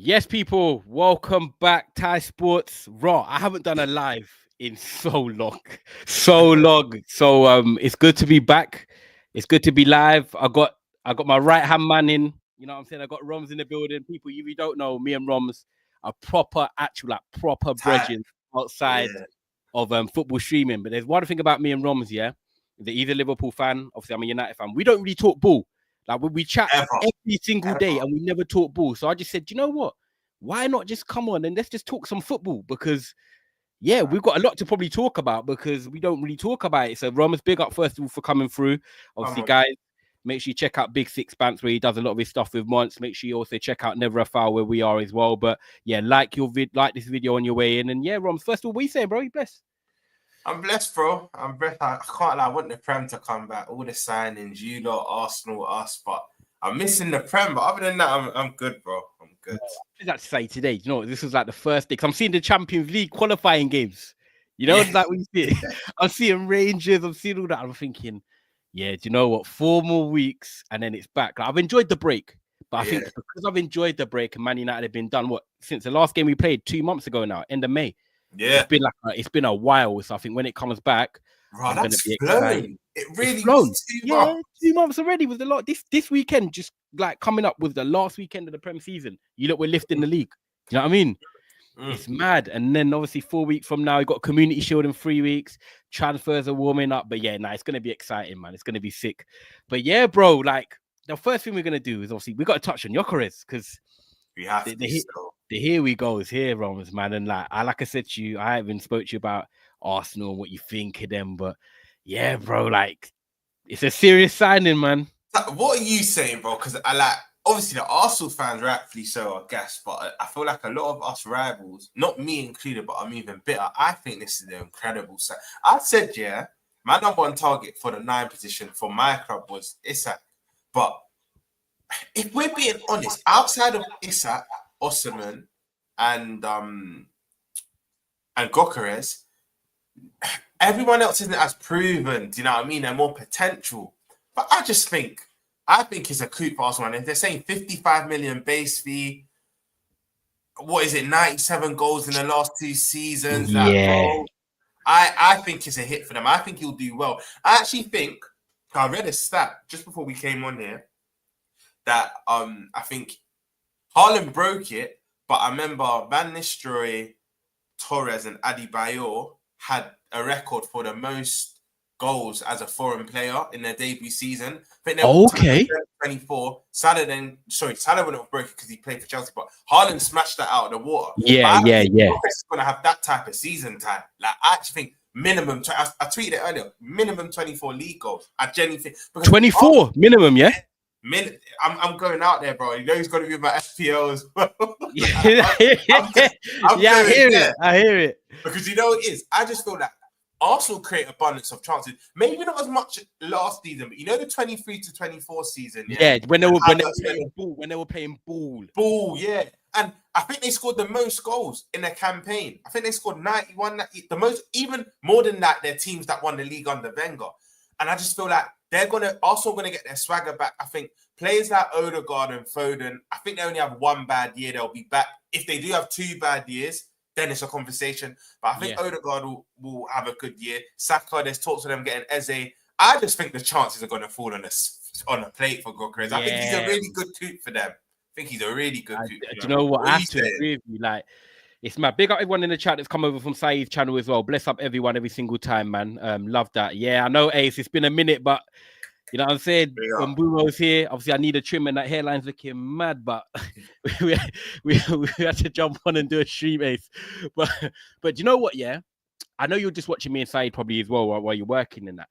Yes, people, welcome back. Thai Sports Raw. I haven't done a live in so long, so long. So it's good to be back. It's good to be live. I got my right hand man in. You know what I'm saying? I got Roms in the building. People, you don't know me and Roms are proper, actual, like proper Tight. brethren outside Yeah. of football streaming. But there's one thing about me and Roms, yeah. He's a Liverpool fan. Obviously, I'm a United fan. We don't really talk ball. Like we chat Ever. every single day, Ever. and we never talk ball. So I just said, you know what? Why not just come on and let's just talk some football? Because yeah, we've got a lot to probably talk about because we don't really talk about it. So Roma's big up first of all for coming through. Obviously, guys, make sure you check out Big Six Pants where he does a lot of his stuff with Monts. Make sure you also check out Never a Foul where we are as well. But yeah, like this video on your way in. And yeah, Roms, first of all, what are you saying, bro? You blessed? I'm blessed, bro. I'm blessed. I can't lie. I want the Prem to come back. All the signings, you lot, Arsenal, us, but I'm missing the Prem. But other than that, I'm good, bro. I'm good. What did that say today? You know, this was like the first day. Cause I'm seeing the Champions League qualifying games. You know, like when you see it, I'm seeing Rangers, I'm seeing all that. I'm thinking, yeah, do you know what? 4 more weeks and then it's back. Like, I've enjoyed the break, but I think because I've enjoyed the break and Man United have been done since the last game we played 2 months ago now, end of May. Yeah, it's been a while. So I think when it comes back, bro, I'm gonna that's be flown. excited. It really flown. was 2 Yeah, months. 2 months already was a lot. This weekend, just like coming up with the last weekend of the Prem season. You look, we're lifting the league. You know what I mean? It's mad. And then obviously 4 weeks from now, you got Community Shield in 3 weeks. Transfers are warming up. But yeah, it's going to be exciting, man. It's going to be sick. But yeah, bro, like the first thing we're going to do is obviously we got to touch on Gyokeres because we have the here we go is here, Romans, man. And like I said to you, I haven't spoke to you about Arsenal and what you think of them. But yeah, bro, like it's a serious signing, man. What are you saying, bro? Because I like obviously the Arsenal fans rightfully so, I guess, but I feel like a lot of us rivals, not me included, but I'm even bitter. I think this is an incredible set. I said, yeah, my number one target for the 9 position for my club was Isak. But if we're being honest, outside of Isak, Osimhen, and Gyokeres, everyone else isn't as proven. Do you know what I mean? They're more potential. But I think it's a coup for Arsenal. And if they're saying 55 million base fee, what is it, 97 goals in the last 2 seasons? Yeah. I think it's a hit for them. I think he'll do well. I actually think, I read a stat just before we came on here, that I think Haaland broke it, but I remember Van Nistelrooy, Torres, and Adebayor had a record for the most goals as a foreign player in their debut season. I think they were 24. Salah wouldn't have broke it because he played for Chelsea, but Haaland smashed that out of the water. Yeah. He's going to have that type of season time. Like, I actually think minimum, I tweeted it earlier, minimum 24 league goals. I genuinely think. 24 minimum, yeah? I'm going out there, bro. You know he's got to be my FPL as well. I hear it. Because you know what it is? I just feel that Arsenal create abundance of chances. Maybe not as much last season, but you know the 23 to 24 season. Yeah, when they were playing ball. Ball, yeah. And I think they scored the most goals in their campaign. I think they scored 91, the most, even more than that, they're teams that won the league under Wenger. And I just feel like Arsenal going to get their swagger back. I think players like Odegaard and Foden, I think they only have 1 bad year. They'll be back. If they do have 2 bad years, then it's a conversation. But I think Odegaard will have a good year. Saka, there's talks of them getting Eze. I just think the chances are going to fall on a plate for Gyokeres. I think he's a really good coup for them. I think he's a really good coup. Do you know what? I have to agree with you. Like, it's my big up everyone in the chat that's come over from Saeed's channel as well. Bless up everyone every single time, man. Love that. Yeah, I know, Ace. It's been a minute, but you know what I'm saying? When Mbeumo's here, obviously I need a trim and that hairline's looking mad, but we had to jump on and do a stream, Ace. But you know what, yeah? I know you're just watching me and Saeed probably as well while you're working in that.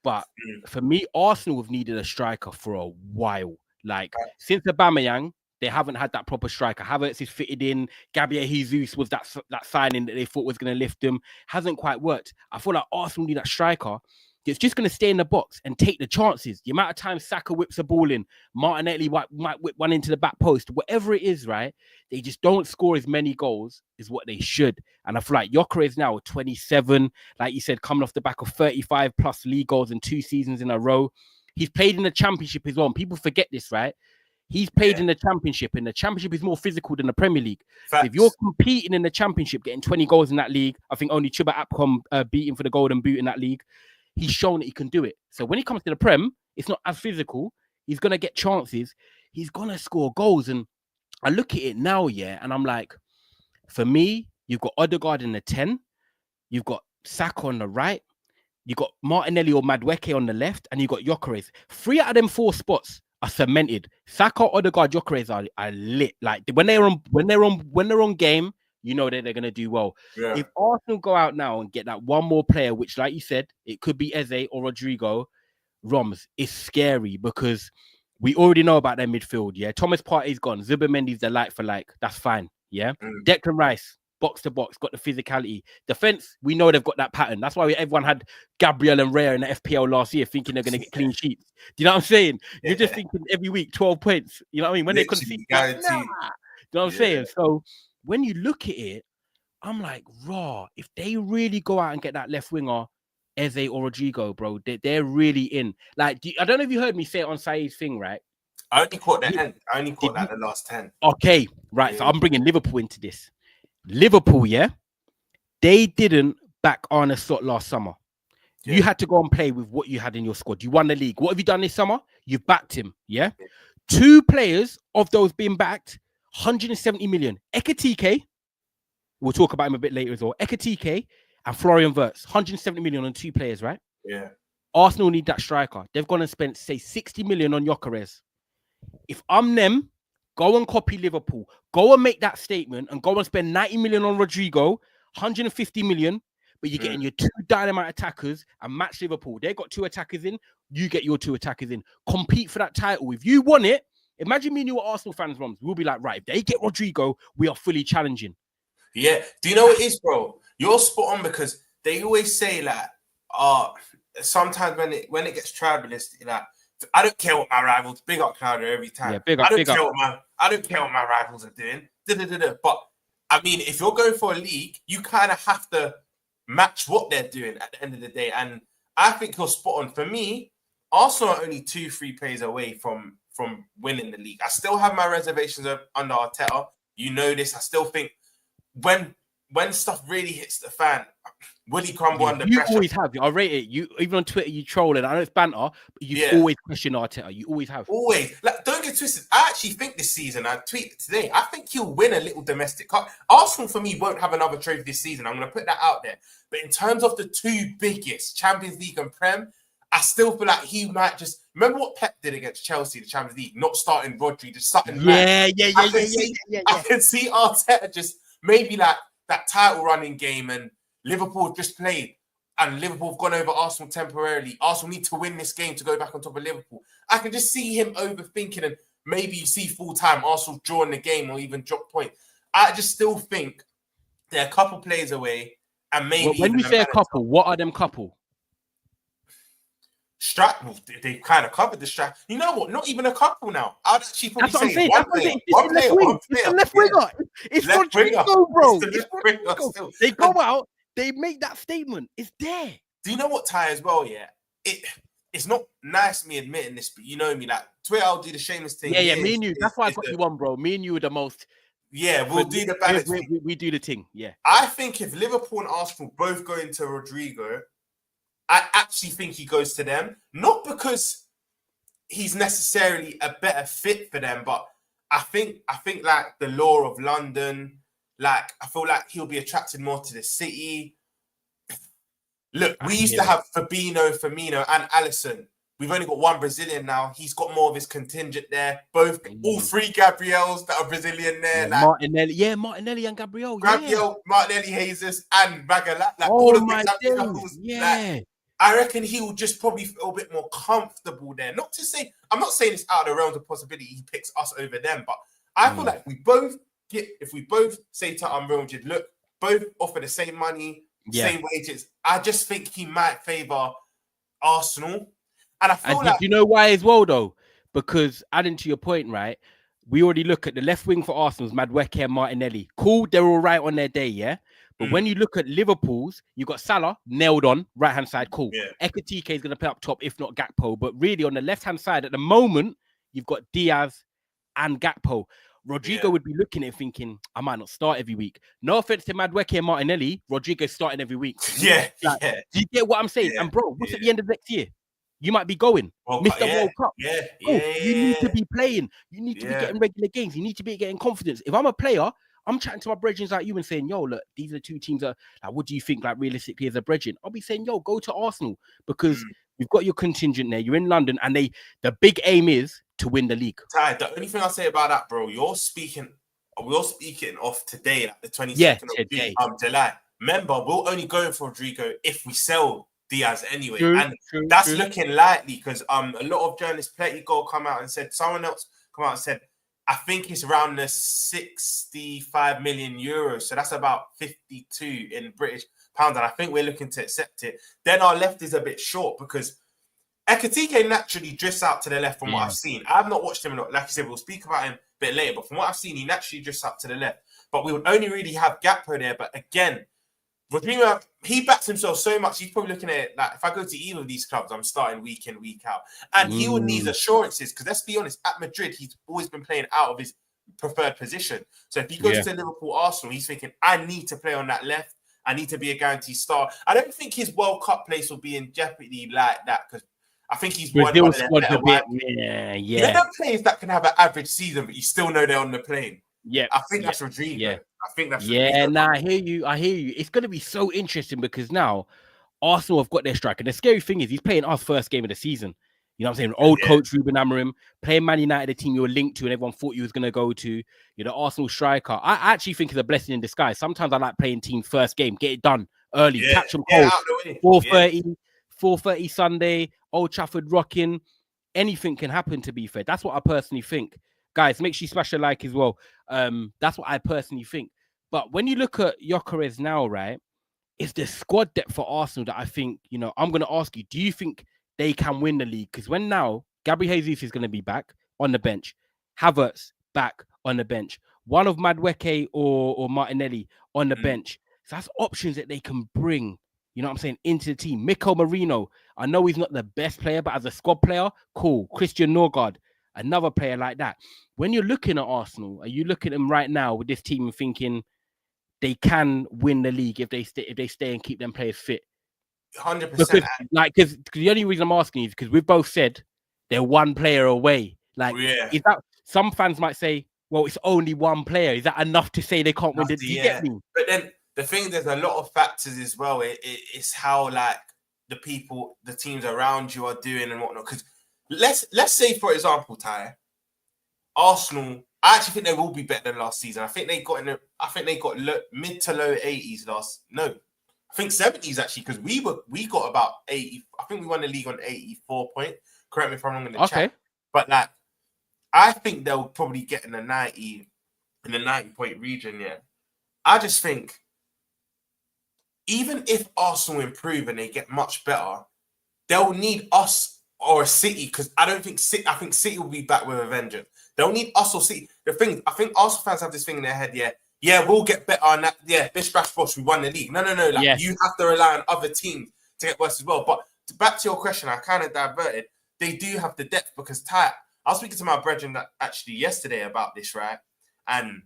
But for me, Arsenal have needed a striker for a while. Like, since Aubameyang, they haven't had that proper striker. Havertz is fitted in. Gabriel Jesus was that signing that they thought was going to lift them. Hasn't quite worked. I feel like Arsenal need that striker that's just going to stay in the box and take the chances. The amount of time Saka whips a ball in, Martinelli might whip one into the back post, whatever it is, right? They just don't score as many goals as what they should. And I feel like Gyokeres now 27, like you said, coming off the back of 35 plus league goals in 2 seasons in a row. He's played in the championship as well. And people forget this, right? He's played in the Championship, and the Championship is more physical than the Premier League. Facts. If you're competing in the Championship, getting 20 goals in that league, I think only Chuba Apcom beat him for the Golden Boot in that league. He's shown that he can do it. So when he comes to the Prem, it's not as physical. He's going to get chances. He's going to score goals. And I look at it now, and I'm like, for me, you've got Odegaard in the 10. You've got Saka on the right. You got Martinelli or Madueke on the left, and you got Gyokeres. 3 out of them 4 spots are cemented. Saka, Odegaard, Gyokeres are lit. Like when they're on game, you know that they're gonna do well. Yeah. If Arsenal go out now and get that one more player, which, like you said, it could be Eze or Rodrigo, Roms, it's scary because we already know about their midfield. Yeah, Thomas Partey's gone. Zubimendi's the like for like. That's fine. Yeah, Declan Rice, box to box, got the physicality. Defense, we know they've got that pattern. That's why everyone had Gabriel and Raya in the FPL last year, thinking they're going to get clean sheets. Do you know what I'm saying? Yeah. You're just thinking every week 12 points. You know what I mean? When literally, they concede, do you know what I'm saying? So when you look at it, I'm like, raw. If they really go out and get that left winger, Eze or Rodrigo, bro, they're really in. Like, I don't know if you heard me say it on Saeed's thing, right? I only caught the end. I only caught that the last 10. Okay, right. Yeah. So I'm bringing Liverpool into this. Liverpool, they didn't back Arne Slot last summer. Yeah. You had to go and play with what you had in your squad. You won the league. What have you done this summer? You've backed him, yeah? 2 players of those being backed, 170 million. Ekiteke, we'll talk about him a bit later as well. Ekiteke and Florian Wirtz, 170 million on 2 players, right? Yeah. Arsenal need that striker. They've gone and spent, say, 60 million on Gyokeres. If I'm them, go and copy Liverpool. Go and make that statement and go and spend 90 million on Rodrigo, 150 million, but you're getting your 2 dynamite attackers and match Liverpool. They got 2 attackers in, you get your 2 attackers in. Compete for that title. If you want it, imagine me and you were Arsenal fans, Roms. We'll be like, right, if they get Rodrigo, we are fully challenging. Yeah. Do you know what it is, bro? You're spot on because they always say like, sometimes when it gets tribalistic, like, I don't care what my rivals. Big up Clouder every time. Yeah, I don't care what my rivals are doing. But I mean, if you're going for a league, you kind of have to match what they're doing at the end of the day. And I think you're spot on. For me, Arsenal are only 2-3 plays away from winning the league. I still have my reservations under Arteta. You know this. I still think when stuff really hits the fan, will he crumble under pressure? You always have. I rate it. You even on Twitter, you troll, and I know it's banter, but you always question Arteta. You always have. Always. Like, don't get twisted. I actually think this season, I tweeted today, I think he'll win a little domestic cup. Arsenal, for me, won't have another trophy this season. I'm going to put that out there. But in terms of the 2 biggest, Champions League and Prem, I still feel like he might just... Remember what Pep did against Chelsea, the Champions League? Not starting Rodri, just starting... I can see Arteta just maybe like that title running game, and Liverpool just played and Liverpool have gone over Arsenal temporarily. Arsenal need to win this game to go back on top of Liverpool. I can just see him overthinking, and maybe you see full time Arsenal drawing the game or even drop point. I just still think they're a couple plays away, and maybe when you say a couple, what are them couple? Well, they kind of covered the strap. You know what? Not even a couple now. I'd actually probably say one player. It's the left winger. It's Rodrigo, bro. They go out, they make that statement. It's there. Do you know what, Ty, as well? Yeah, it's not nice me admitting this, but you know me, like Twitter, I'll do the shameless thing. Yeah, me and you. That's why I got you on, bro. Me and you are the most. Yeah, we'll do the balance. We do the thing. Yeah. I think if Liverpool and Arsenal both go into Rodrigo, I actually think he goes to them. Not because he's necessarily a better fit for them, but I think like the law of London, like I feel like he'll be attracted more to the city. Look, we used to have Fabinho, Firmino, and Alisson. We've only got one Brazilian now. He's got more of his contingent there. All 3 Gabriels that are Brazilian there. Yeah, like Martinelli and Gabriel. Martinelli, Jesus, and Magalat. Like, all of my days. Yeah. Like, I reckon he will just probably feel a bit more comfortable there. Not to say, I'm not saying it's out of the realms of possibility he picks us over them, but I feel like if we both say to Real Madrid, look, both offer the same money, same wages, I just think he might favour Arsenal. And I feel like... Do you know why as well, though? Because adding to your point, right, we already look at the left wing for Arsenal's Madueke and Martinelli. Cool, they're all right on their day, yeah? But when you look at Liverpool's, you got Salah nailed on right-hand side. Cool. Yeah. Ekiteke is going to play up top, if not Gakpo. But really, on the left-hand side, at the moment, you've got Diaz and Gakpo, Rodrigo would be looking at it thinking, I might not start every week. No offense to Madueke and Martinelli, Rodrigo's starting every week. Yeah, like, do you get what I'm saying? And bro, what's at the end of next year? You might be going Mr. World Cup. You need to be playing. You need to be getting regular games. You need to be getting confidence. If I'm a player, I'm chatting to my brethren like you and saying, yo, look, these are the two teams that, like, what do you think, like, realistically as a brethren? I'll be saying, yo, go to Arsenal because you've got your contingent there. You're in London, and the big aim is to win the league. Ty, the only thing I'll say about that, bro, we're speaking off today, like the 22nd of July. Remember, we're only going for Rodrigo if we sell Diaz anyway. That's looking likely because a lot of journalists, Plenty Goal, come out and said, someone else come out and said, I think it's around the 65 million euros. So that's about 52 in British pounds. And I think we're looking to accept it. Then our left is a bit short because Ekiteke naturally drifts out to the left from what I've seen. I've not watched him. Like I said, we'll speak about him a bit later. But from what I've seen, he naturally drifts out to the left. But we would only really have Gakpo there. But again, Rodrigo, he backs himself so much. He's probably looking at it like, if I go to either of these clubs, I'm starting week in, week out. And he would need assurances because let's be honest, at Madrid, he's always been playing out of his preferred position. So if he goes to Liverpool, Arsenal, he's thinking, I need to play on that left. I need to be a guaranteed star. I don't think his World Cup place will be in jeopardy like that because I think he's one of the better. You know, players that can have an average season, but you still know they're on the plane. Yeah, I think that's Rodrigo. Yeah. I think that's I hear you. It's going to be so interesting because now Arsenal have got their striker. The scary thing is he's playing our first game of the season. You know what I'm saying? Old coach Ruben Amorim playing Man United, a team you were linked to and everyone thought you was going to go to. You're the Arsenal striker. I actually think it's a blessing in disguise. Sometimes I like playing team first game, get it done early, catch them cold. 4:30 Sunday, Old Trafford rocking. Anything can happen, to be fair. That's what I personally think. Guys, make sure you smash a like as well. That's what I personally think. But when you look at Gyokeres now, right, it's the squad depth for Arsenal that I think, you know, I'm going to ask you, do you think they can win the league? Because when now, Gabriel Jesus is going to be back on the bench, Havertz back on the bench, one of Madueke or Martinelli on the bench. So that's options that they can bring, you know what I'm saying, into the team. Mikel Merino, I know he's not the best player, but as a squad player, cool. Christian Norgard, another player like that. When you're looking at Arsenal, are you looking at them right now with this team and thinking they can win the league if they stay and keep them players fit? 100%. Because the only reason I'm asking is because we've both said they're one player away. Like, is that some fans might say, well, it's only one player. Is that enough to say they can't win the league? You get me? But then the thing, there's a lot of factors as well. It's how like the teams around you are doing and whatnot. Because let's say, for example, Ty, Arsenal, I actually think they will be better than last season. I think they got mid to low 80s I think 70s actually, because we got about 80. I think we won the league on 84 point. Correct me if I'm wrong in the chat. But like, I think they'll probably get in the 90 point region. Yeah, I just think even if Arsenal improve and they get much better, they'll need us or a City, because I think City will be back with a vengeance. They'll need us or City. The thing, I think Arsenal fans have this thing in their head. Yeah, we'll get better on that. Yeah, bish bash bosh, we won the league. No. Like, you have to rely on other teams to get worse as well. But back to your question, I kind of diverted. They do have the depth because I was speaking to my brethren actually yesterday about this, right? And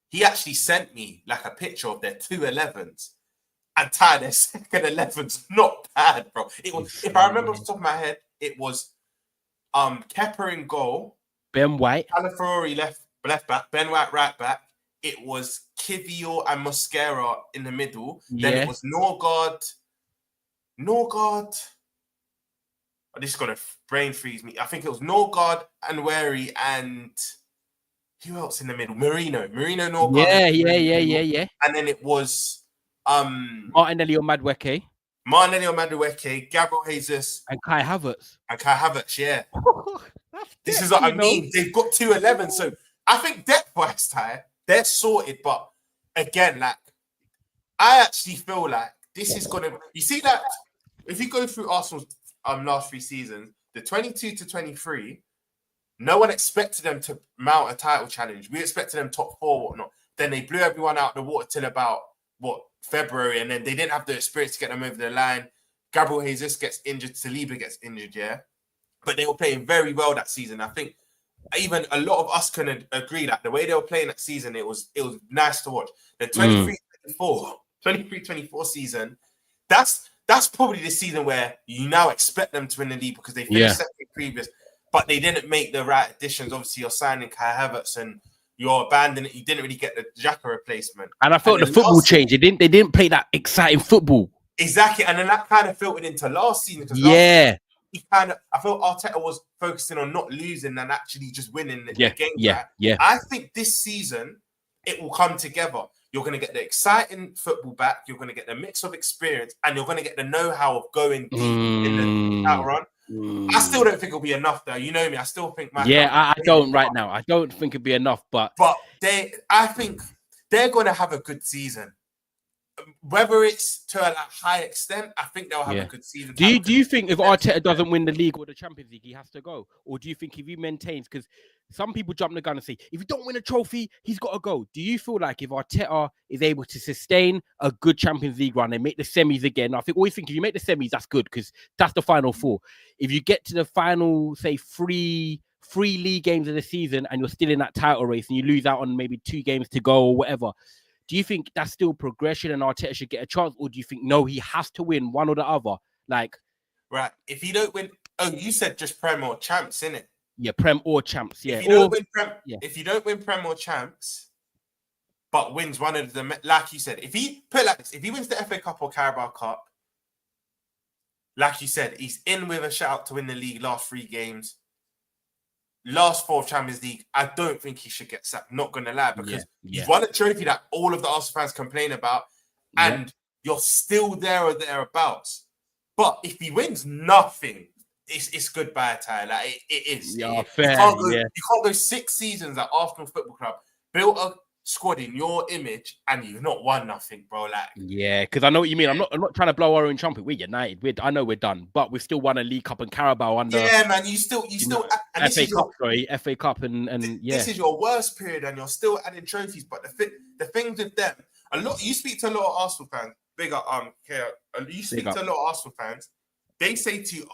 he actually sent me like a picture of their 2-11s. And their second 11's not bad, bro. It was, if I remember off the top of my head, it was Kepa in goal, Ben White, Calafiori left back, Ben White right back. It was Kivior and Mosquera in the middle. Then it was Norgard. Oh, this is gonna brain freeze me. I think it was Norgard and Wary and who else in the middle? Marino, Norgard. Yeah. And then it was Martinelli or Madueke, Gabriel Jesus, and Kai Havertz. Yeah. This is what I mean. They've got 2-11, so I think depth-wise, Ty, they're sorted. But again, like, I actually feel like this is gonna. You see that if you go through Arsenal's last 3 seasons, the 22 to 23, no one expected them to mount a title challenge. We expected them top 4, whatnot. Then they blew everyone out of the water till about February, and then they didn't have the experience to get them over the line. Gabriel Jesus gets injured, Saliba gets injured, yeah. But they were playing very well that season. I think even a lot of us can agree that the way they were playing that season, it was nice to watch. The 23-24 season, that's probably the season where you now expect them to win the league because they finished second previous, but they didn't make the right additions. Obviously, you're signing Kai Havertz and you're abandoning it. You didn't really get the Xhaka replacement. And I felt the football changed. They didn't play that exciting football. Exactly. And then that kind of filtered into last season. Yeah. I felt Arteta was focusing on not losing and actually just winning the game. Yeah. I think this season it will come together. You're going to get the exciting football back. You're going to get the mix of experience, and you're going to get the know-how of going deep in the outrun. I still don't think it'll be enough, though. You know me. I still think. I don't right now. I don't think it'll be enough, but I think they're going to have a good season. Whether it's to a high extent, I think they'll have a good season. Do you think if Arteta doesn't win the league or the Champions League, he has to go? Or do you think if he maintains, because some people jump the gun and say, if you don't win a trophy, he's got to go. Do you feel like if Arteta is able to sustain a good Champions League run and make the semis again, I always think if you make the semis, that's good because that's the final four. If you get to the final, say, three league games of the season and you're still in that title race and you lose out on maybe 2 games to go or whatever, do you think that's still progression and Arteta should get a chance? Or do you think, no, he has to win one or the other? Right. If you don't win... Oh, you said just Prem or Champs, innit? Yeah, Prem or Champs, yeah. If you don't win Prem or Champs, but wins one of them, like you said, if he wins the FA Cup or Carabao Cup, like you said, he's in with a shout to win the league last 3 games. Last 4 of Champions League, I don't think he should get sacked. Not going to lie, because he's won a trophy that all of the Arsenal fans complain about, and you're still there or thereabouts. But if he wins nothing, it's goodbye time. Like it is. Yeah, fair. You can't go 6 seasons at Arsenal Football Club, built a squad in your image, and you've not won nothing, bro. Like, because I know what you mean. I'm not trying to blow our own trumpet. We're United. I know we're done, but we've still won a League Cup and Carabao under. Yeah, man. You still. And FA Cup, and This is your worst period, and you're still adding trophies. But the things with them, you speak to a lot of Arsenal fans. You speak to a lot of Arsenal fans. They say to you,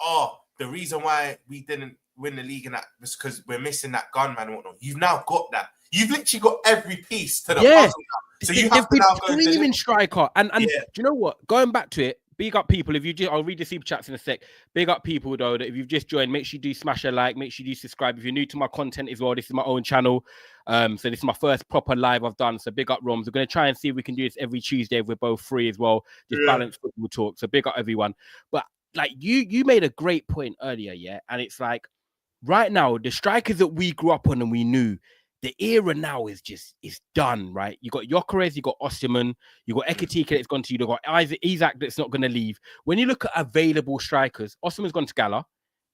the reason why we didn't win the league and that was because we're missing that gunman and whatnot. You've now got that. You've literally got every piece to the puzzle now. So you have to now go screaming striker. And do you know what? Going back to it, big up people. I'll read the super chats in a sec. Big up people though that if you've just joined, make sure you do smash a like. Make sure you do subscribe. If you're new to my content as well, this is my own channel. So this is my first proper live I've done. So big up Roms. We're going to try and see if we can do this every Tuesday if we're both free as well. Just balance football talk. So big up everyone. But like you made a great point earlier, and it's like right now the strikers that we grew up on and we knew, the era now is done, right? You got Gyokeres, you got Osimhen, you got Ekiteke that's gone to you, you got Isaac that's not going to leave. When you look at available strikers, Osimhen's gone to Gala,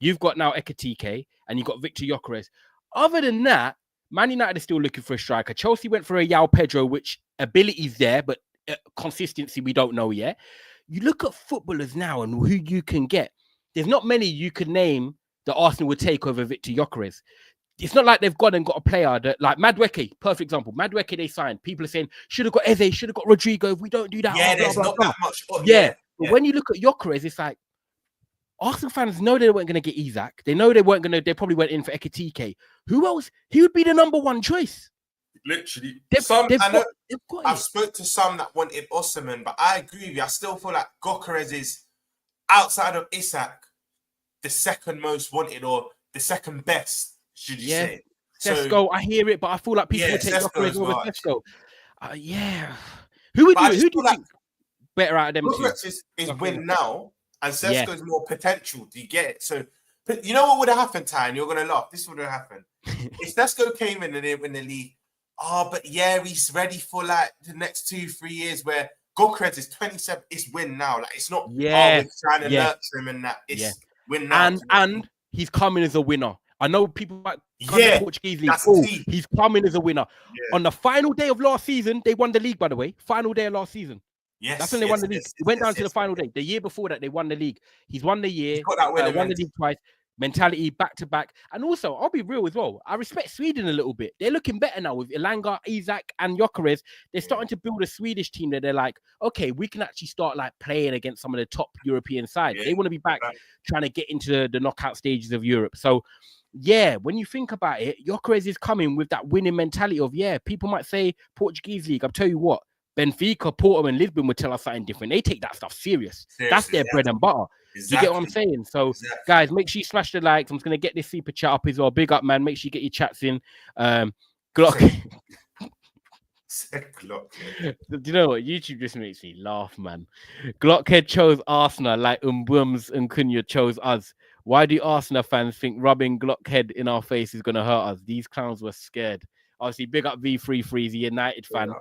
you've got now Ekiteke, and you've got Viktor Gyokeres. Other than that, Man United is still looking for a striker. Chelsea went for a João Pedro, which ability's there, but consistency we don't know yet. You look at footballers now and who you can get. There's not many you could name that Arsenal would take over Viktor Gyokeres. It's not like they've gone and got a player that, like Madueke, perfect example. Madueke they signed. People are saying, should have got Eze, should have got Rodrigo. If we don't do that, there's not that much. But when you look at Gyokeres, it's like, Arsenal fans know they weren't going to get Isaac. They know they probably went in for Ekiteke. Who else? He would be the number 1 choice. Literally. I've spoke to some that wanted Osimhen, but I agree with you. I still feel like Gyokeres is, outside of Isaac, the second most wanted or the second best, should you say. Sesko, I hear it, but I feel like people would take Gyokeres over Sesko. Who would you think better out of them two? Gyokeres is win now, and Sesko's more potential. Do you get it? So, you know what would have happened, Ty? And you're going to laugh. This would have happened. If Sesko came in and didn't win the league, he's ready for like the next 2-3 years where Gyokeres is 27. It's win now. Like, it's not we're trying to nurture him and that. It's win now. And he's coming as a winner. I know people might come to Portuguese league. He's coming as a winner. Yeah. On the final day of last season, they won the league, by the way. Final day of last season. Yes. That's when they won the league. It went down to the final day. The year before that, they won the league. He's won the year. Won the league twice. Mentality back to back. And also, I'll be real as well. I respect Sweden a little bit. They're looking better now with Elanga, Isaac, and Gyokeres. They're starting to build a Swedish team that they're like, okay, we can actually start like playing against some of the top European sides. They want to be back trying to get into the knockout stages of Europe. So yeah, when you think about it, Gyokeres is coming with that winning mentality of, yeah, people might say Portuguese league. I'll tell you what, Benfica, Porto, and Lisbon would tell us something different. They take that stuff serious. That's their bread and butter. Exactly. Do you get what I'm saying? So, guys, make sure you smash the likes. I'm just going to get this super chat up as well. Big up, man. Make sure you get your chats in. Glock. Do you know what? YouTube just makes me laugh, man. Glockhead chose Arsenal like Mbeumo and Cunha chose us. Why do Arsenal fans think rubbing Glockhead in our face is going to hurt us? These clowns were scared. Obviously, big up V33, he's a United fan.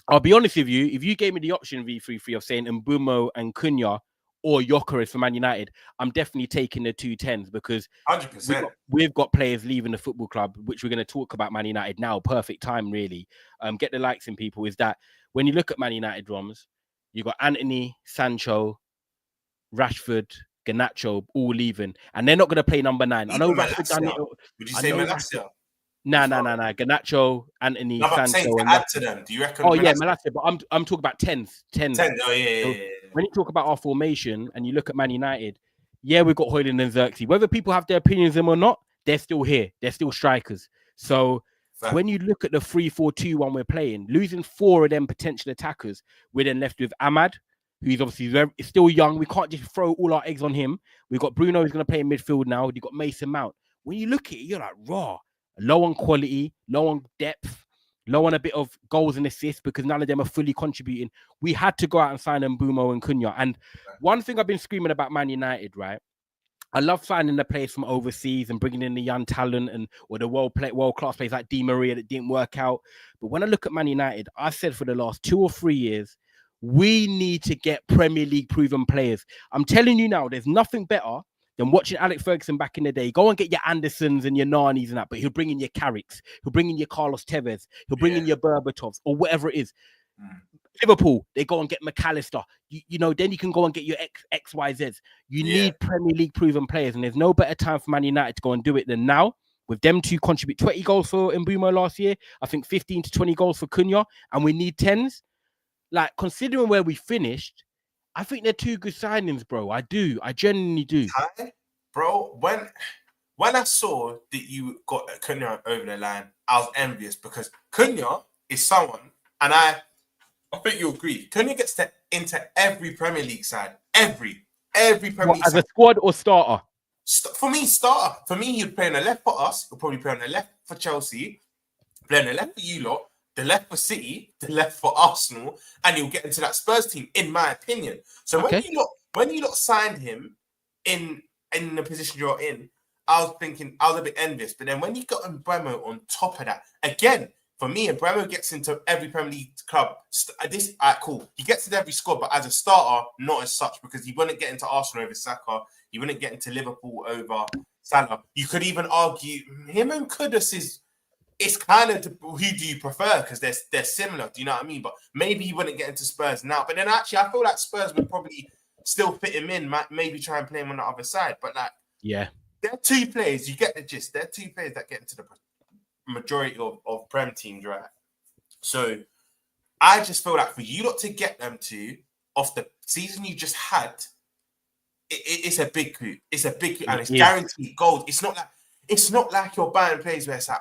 I'll be honest with you. If you gave me the option, V33, of saying Mbeumo and Cunha or Gyokeres for Man United, I'm definitely taking the 210s because 100%. We've got players leaving the football club, which we're going to talk about Man United now. Perfect time, really. Get the likes in, people. Is that when you look at Man United, Roms, you got Anthony, Sancho, Rashford, Garnacho all leaving, and they're not going to play number 9. I know Rashford done it. Would you say Malacia? Nah. Garnacho, Anthony, no, Sancho. To add to them, do you reckon? Oh, yeah, Malacia, but I'm talking about 10s. 10. Oh, yeah. When you talk about our formation and you look at Man United, yeah, we've got Højlund and Xerxes. Whether people have their opinions of them or not, they're still here. They're still strikers. So when you look at the 3-4-2-1 we're playing, losing 4 of them potential attackers, we're then left with Ahmad, who's obviously still young. We can't just throw all our eggs on him. We've got Bruno, who's going to play in midfield now. You've got Mason Mount. When you look at it, you're like, raw. Low on quality, low on depth, low on a bit of goals and assists because none of them are fully contributing. We had to go out and sign Mbeumo and Cunha. And one thing I've been screaming about Man United, right? I love signing the players from overseas and bringing in the young talent or the world-class players like Di Maria that didn't work out. But when I look at Man United, I said for the last 2 or 3 years, we need to get Premier League proven players. I'm telling you now, there's nothing better than watching Alex Ferguson back in the day. Go and get your Andersons and your Nanis and that, but he'll bring in your Carricks, he'll bring in your Carlos Tevez, he'll bring in your Berbatovs or whatever it is. Liverpool, they go and get McAllister. You know, then you can go and get your XYZs. You need Premier League proven players, and there's no better time for Man United to go and do it than now. With them to contribute 20 goals for Mbeumo last year, I think 15 to 20 goals for Cunha, and we need 10s. Like, considering where we finished, I think they're 2 good signings, bro. I genuinely do. Bro, when I saw that you got Cunha over the line, I was envious because Cunha is someone, and I think you agree, Cunha gets into every Premier League side. Every Premier League as side. A squad or starter? For me, starter. For me, he'd play on the left for us. He'll probably play on the left for Chelsea, play on the left for you lot, the left for City, the left for Arsenal, and he'll get into that Spurs team, in my opinion. So when you lot signed him in the position you're in, I was a bit envious. But then when you got Mbeumo on top of that, again, for me, Mbeumo gets into every Premier League club. Cool. He gets into every squad, but as a starter, not as such, because he wouldn't get into Arsenal over Saka. He wouldn't get into Liverpool over Salah. You could even argue him and Kudus is. It's kind of who do you prefer because they're similar. Do you know what I mean? But maybe he wouldn't get into Spurs now. But then actually, I feel like Spurs would probably still fit him in. Maybe try and play him on the other side. But like, they're 2 players. You get the gist. They're 2 players that get into the majority of Prem teams, right? So I just feel like for you lot to get them to off the season you just had, it's a big coup. It's a big coup, and it's guaranteed gold. It's not like you're buying players where it's like,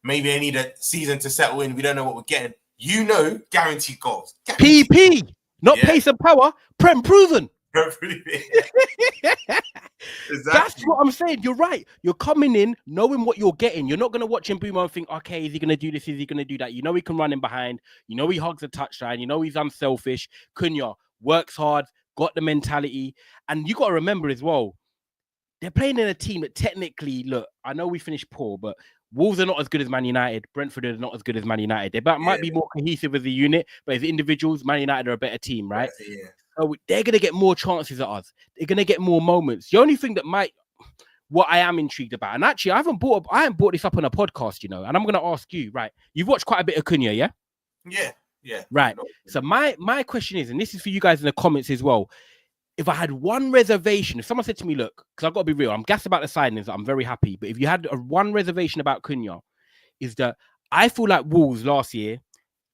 maybe I need a season to settle in. We don't know what we're getting. You know, guaranteed goals. PP, not pace and power. Prem proven. Exactly. That's what I'm saying. You're right. You're coming in knowing what you're getting. You're not going to watch Mbeumo and think, okay, is he going to do this? Is he going to do that? You know he can run in behind. You know he hugs the touchline. You know he's unselfish. Cunha works hard, got the mentality. And you got to remember as well, they're playing in a team that technically, look, I know we finished poor, but Wolves are not as good as Man United. Brentford are not as good as Man United. They might be more cohesive as a unit, but as individuals, Man United are a better team, right? Yeah. So they're going to get more chances at us. They're going to get more moments. The only thing that what I am intrigued about, and actually I haven't brought this up on a podcast, you know, and I'm going to ask you, right? You've watched quite a bit of Cunha, yeah? Yeah. Right. So my question is, and this is for you guys in the comments as well, if I had one reservation, if someone said to me, look, because I've got to be real, I'm gassed about the signings, I'm very happy, but if you had one reservation about Cunha, is that I feel like Wolves last year,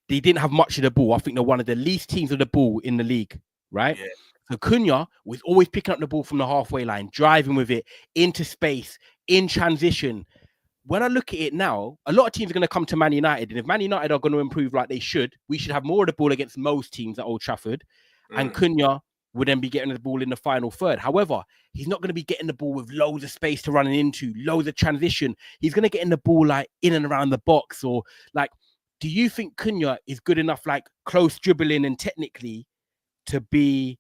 they didn't have much of the ball. I think they're one of the least teams of the ball in the league, right? Yeah. So Cunha was always picking up the ball from the halfway line, driving with it into space, in transition. When I look at it now, a lot of teams are going to come to Man United. And if Man United are going to improve like they should, we should have more of the ball against most teams at Old Trafford. And Cunha would then be getting the ball in the final third. However, he's not going to be getting the ball with loads of space to run into, loads of transition. He's going to get in the ball like in and around the box. Or like, do you think Cunha is good enough, like close dribbling and technically to be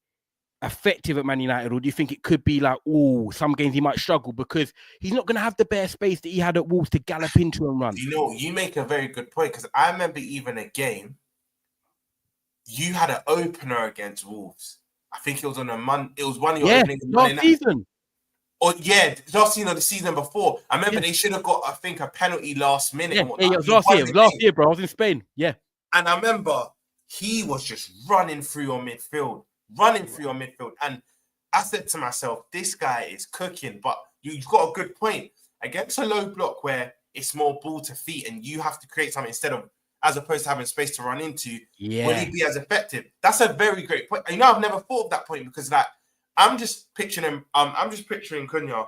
effective at Man United, or do you think it could be like, oh, some games he might struggle because he's not going to have the bare space that he had at Wolves to gallop into and run? You know, you make a very good point, because I remember even a game, you had an opener against Wolves. I think it was on a Monday. It was one of your opening last season. Or last season or the season before. I remember they should have got, I think, a penalty last minute. It was last year. It was last year, bro. I was in Spain. Yeah. And I remember he was just running through your midfield. And I said to myself, this guy is cooking. But you've got a good point. Against a low block where it's more ball to feet and you have to create something as opposed to having space to run into, will he be as effective? That's a very great point. You know, I've never thought of that point, because like I'm just picturing him. I'm just picturing Cunha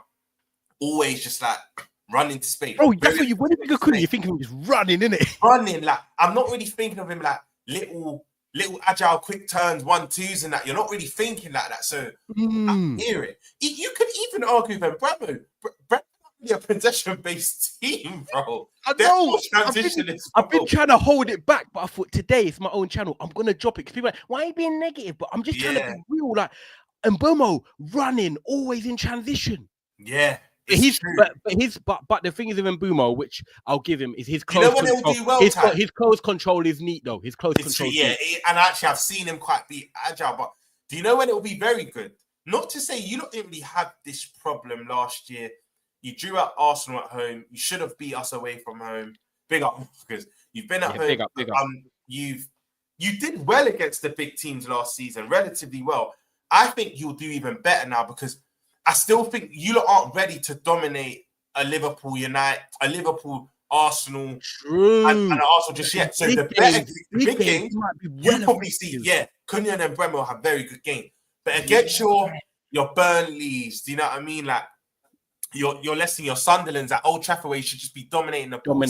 always just like running to space. Oh, that's what when you think of Cunha, you think of him just running, innit? Running, like I'm not really thinking of him like little agile quick turns, 1-2s and that. You're not really thinking like that. So I hear it. You could even argue that Mbeumo a possession-based team, bro. I know. I've been trying to hold it back, but I thought today it's my own channel. I'm gonna drop it because people are like, why are you being negative? But I'm just trying to be real. Like, Mbeumo running, always in transition. Yeah. But the thing is with Mbeumo, which I'll give him, is his close control. Do well, his close control is neat though. His close control. Yeah, and actually I've seen him quite be agile. But do you know when it will be very good? Not to say you don't really have this problem last year. You drew out Arsenal at home. You should have beat us away from home. Big up, because you've been at home. Big up. You did well against the big teams last season, relatively well. I think you'll do even better now, because I still think you lot aren't ready to dominate a Liverpool United, a Liverpool Arsenal, and Arsenal just yet. So the big game, you'll probably see, Cunha and Mbeumo have very good game. But against your Burnleys, do you know what I mean? Like, you're less than your Sunderlands at Old Trafford, where you should just be dominating the ball.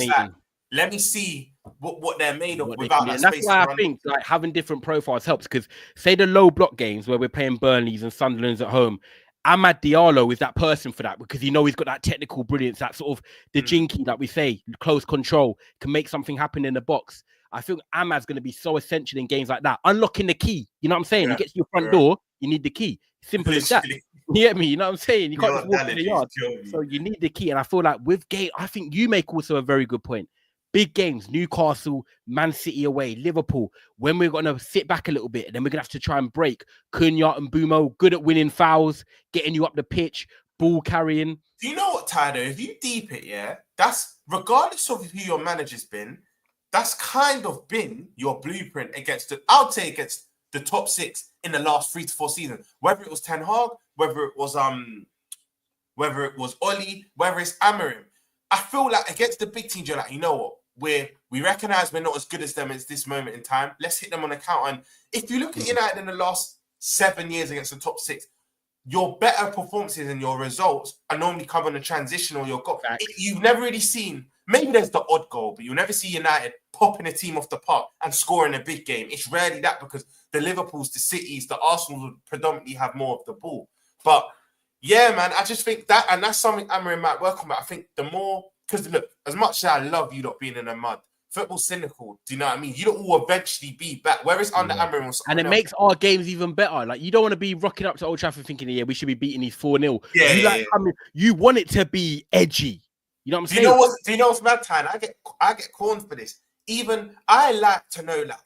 Let me see what they're made of without that space. That's why I think like having different profiles helps, because say the low block games where we're playing Burnleys and Sunderlands at home, Amad Diallo is that person for that, because he's got that technical brilliance, that sort of the jinky that we say, close control, can make something happen in the box. I think Amad's going to be so essential in games like that, unlocking the key. You know what I'm saying? You get to your front door, you need the key. Simple as that. You get me? You know what I'm saying? You can't just walk in the yard. So you need the key. And I feel like with game, I think you make also a very good point. Big games, Newcastle, Man City away, Liverpool, when we're going to sit back a little bit, and then we're going to have to try and break. Cunha and Mbeumo, good at winning fouls, getting you up the pitch, ball carrying. Do you know what, Tyler? If you deep it, that's regardless of who your manager's been, that's kind of been your blueprint against against the top six in the last 3 to 4 seasons. Whether it was Ten Hag, whether it was Oli, whether it's Amorim. I feel like against the big teams, you're like, you know what? We recognize we're not as good as them at this moment in time. Let's hit them on the counter. And if you look at United in the last 7 years against the top six, your better performances and your results are normally covering the transition or your goal. You've never really seen, maybe there's the odd goal, but you'll never see United popping a team off the park and scoring a big game. It's rarely that, because the Liverpools, the Cities, the Arsenal would predominantly have more of the ball. But yeah, man, I just think that, and that's something Amorim might work on. But I think the more, because look, as much as I love you lot being in the mud, football's cynical. Do you know what I mean? You don't will eventually be back. Whereas under Amorim or something, and it makes our games even better. Like, you don't want to be rocking up to Old Trafford thinking, we should be beating these 4-0. You want it to be edgy. You know what I'm saying? Do you know what's mad, Tyne? I get corned for this. Even I like to know, like,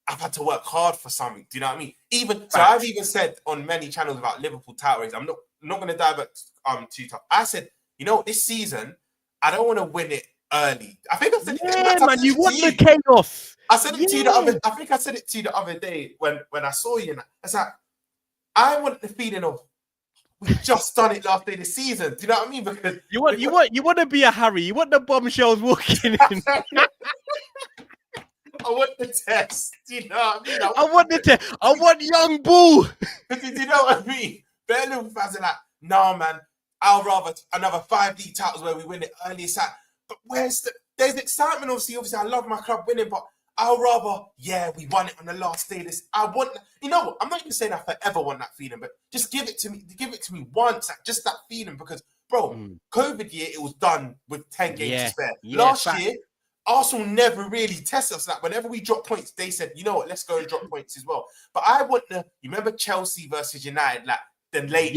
I've had to work hard for something. Do you know what I mean? I've even said on many channels about Liverpool title race. I'm not going to divert too tough. I said, this season, I don't want to win it early. I think I said man, you want the chaos. I said it to you the other. I think I said it to you the other day when I saw you. I was like, I want the feeling of we've just done it last day of the season. Do you know what I mean? Because you want to be a Harry. You want the bombshells walking in. want the test. You know what I mean? I want the test. I want young bull. Do you know what I mean? Bare Liverpool fans are like, no, man, I'll rather another 5 league titles where we win it early. It's like, but there's excitement, obviously, I love my club winning, but I'll rather, we won it on the last day. I'm not even saying I forever want that feeling, but just give it to me once, like, just that feeling, because, bro, COVID year, it was done with 10 games to spare. Last year, Arsenal never really tested us. Like, whenever we dropped points, they said, you know what, let's go and drop points as well. But I want you remember Chelsea versus United, like, the late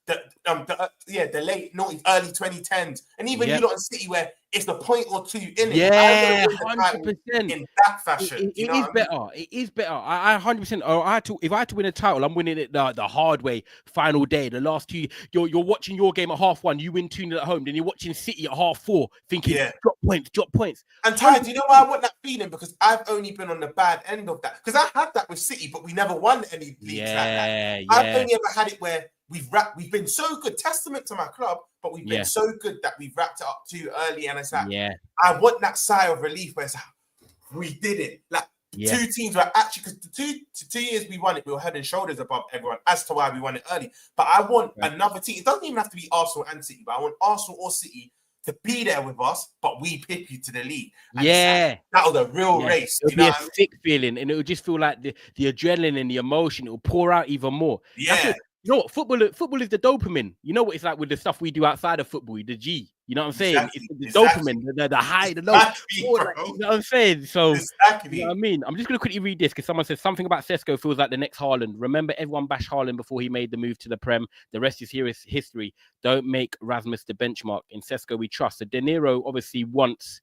the late noughties, early 2010s, and even you lot in City where it's the point or two in it. Yeah, 100%. In that fashion, it is better. It is better. I 100%. If I had to win a title, I'm winning it the hard way. Final day, the last two. You're watching your game at 1:30. You win 2-0 at home. Then you're watching City at 3:30, thinking drop points. And Ty, do you know why I want that feeling? Because I've only been on the bad end of that. Because I had that with City, but we never won any leagues like that. I've only ever had it where we've been so good, testament to my club, but we've been so good that we've wrapped it up too early. And it's like, I want that sigh of relief where it's like, we did it. Like, two teams were actually, because the two years we won it, we were head and shoulders above everyone as to why we won it early. But I want another team. It doesn't even have to be Arsenal and City, but I want Arsenal or City to be there with us, but we pick you to the league. And that was a real race. It'll be a sick feeling, and it will just feel like the adrenaline and the emotion, it will pour out even more. You know what? Football is the dopamine. You know what it's like with the stuff we do outside of football, the G. You know what I'm saying? It's the dopamine, the high, the low. You know what I'm saying? So, you know what I mean? I'm just going to quickly read this because someone says something about Sesko feels like the next Haaland. Remember, everyone bashed Haaland before he made the move to the Prem. The rest is history. Don't make Rasmus the benchmark. In Sesko, we trust. So De Niro obviously wants...